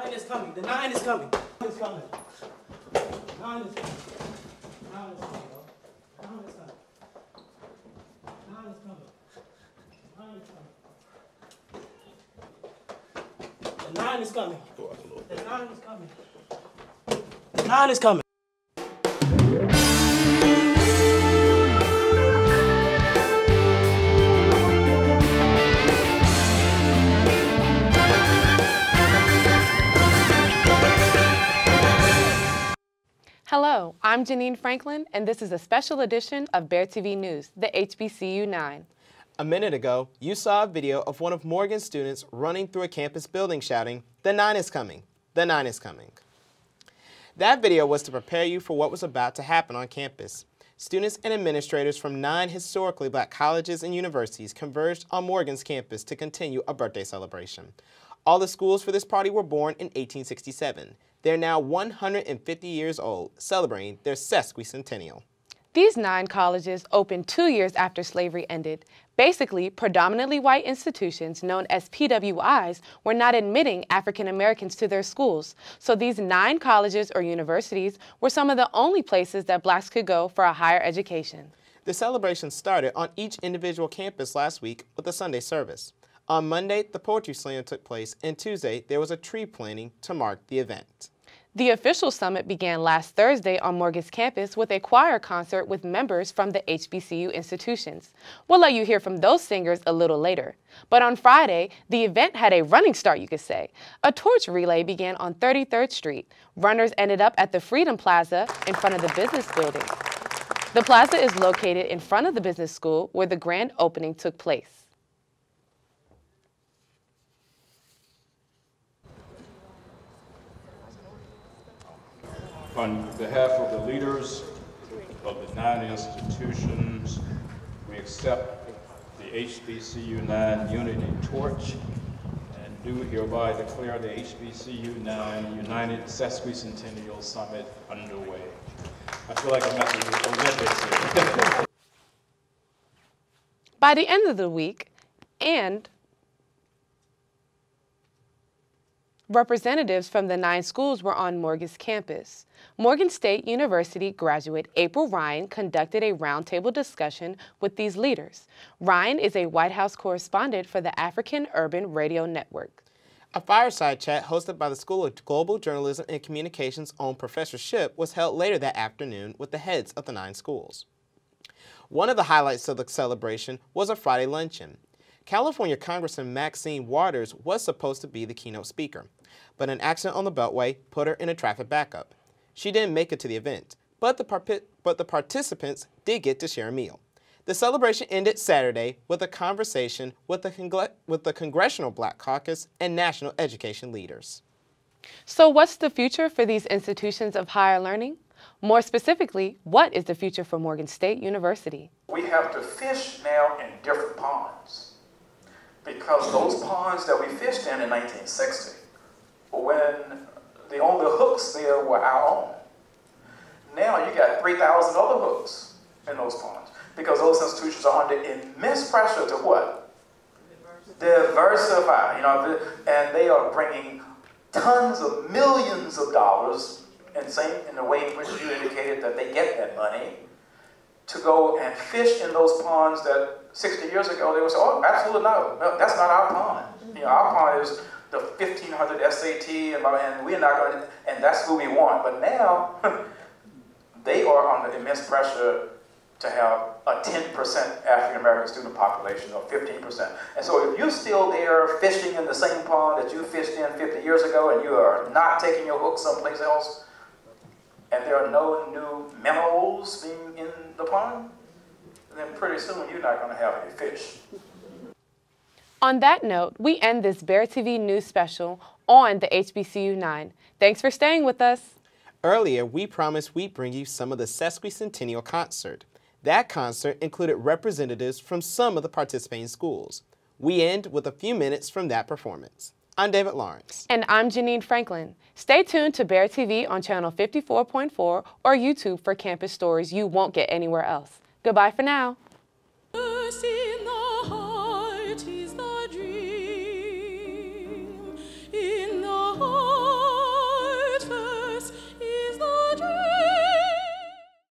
9 is coming. The 9 is coming. 9 is coming. 9 is coming. 9 is coming, bro. 9 is coming. 9 is coming. 9 is coming. The 9 is coming. The 9 is coming. The 9 is coming. Hello, I'm Janine Franklin, and this is a special edition of Bear TV News, the HBCU 9. A minute ago, you saw a video of one of Morgan's students running through a campus building shouting, "The 9 is coming, the 9 is coming." That video was to prepare you for what was about to happen on campus. Students and administrators from 9 historically black colleges and universities converged on Morgan's campus to continue a birthday celebration. All the schools for this party were born in 1867. They're now 150 years old, celebrating their sesquicentennial. These 9 colleges opened 2 years after slavery ended. Basically, predominantly white institutions known as PWIs were not admitting African Americans to their schools. So these 9 colleges or universities were some of the only places that blacks could go for a higher education. The celebration started on each individual campus last week with a Sunday service. On Monday, the Poetry Slam took place, and Tuesday, there was a tree planting to mark the event. The official summit began last Thursday on Morgan's campus with a choir concert with members from the HBCU institutions. We'll let you hear from those singers a little later. But on Friday, the event had a running start, you could say. A torch relay began on 33rd Street. Runners ended up at the Freedom Plaza in front of the business building. The plaza is located in front of the business school where the grand opening took place. On behalf of the leaders of the 9 institutions, we accept the HBCU 9 Unity Torch and do hereby declare the HBCU 9 United Sesquicentennial Summit underway. I feel like I'm at the Olympics here. By the end of the week, representatives from the 9 schools were on Morgan's campus. Morgan State University graduate April Ryan conducted a roundtable discussion with these leaders. Ryan is a White House correspondent for the African Urban Radio Network. A fireside chat hosted by the School of Global Journalism and Communications own Professor Shipp was held later that afternoon with the heads of the 9 schools. One of the highlights of the celebration was a Friday luncheon. California Congressman Maxine Waters was supposed to be the keynote speaker, but an accident on the Beltway put her in a traffic backup. She didn't make it to the event, but the participants did get to share a meal. The celebration ended Saturday with a conversation with the Congressional Black Caucus and national education leaders. So what's the future for these institutions of higher learning? More specifically, what is the future for Morgan State University? We have to fish now in different ponds, because those ponds that we fished in 1960, when the only hooks there were our own. Now you got 3,000 other hooks in those ponds, because those institutions are under immense pressure to what? Diversify, and they are bringing tons of millions of dollars, in the way in which you indicated that they get that money, to go and fish in those ponds that 60 years ago they would say, oh, absolutely no, that's not our pond. Our pond is the 1500 SAT, and we're not going to, and that's who we want. But now, they are under immense pressure to have a 10% African-American student population, or 15%. And so if you're still there fishing in the same pond that you fished in 50 years ago, and you are not taking your hook someplace else, and there are no new minnows being in the pond, then pretty soon you're not going to have any fish. On that note, we end this Bear TV News special on the HBCU 9. Thanks for staying with us. Earlier, we promised we'd bring you some of the sesquicentennial concert. That concert included representatives from some of the participating schools. We end with a few minutes from that performance. I'm David Lawrence. And I'm Janine Franklin. Stay tuned to Bear TV on channel 54.4 or YouTube for campus stories you won't get anywhere else. Goodbye for now.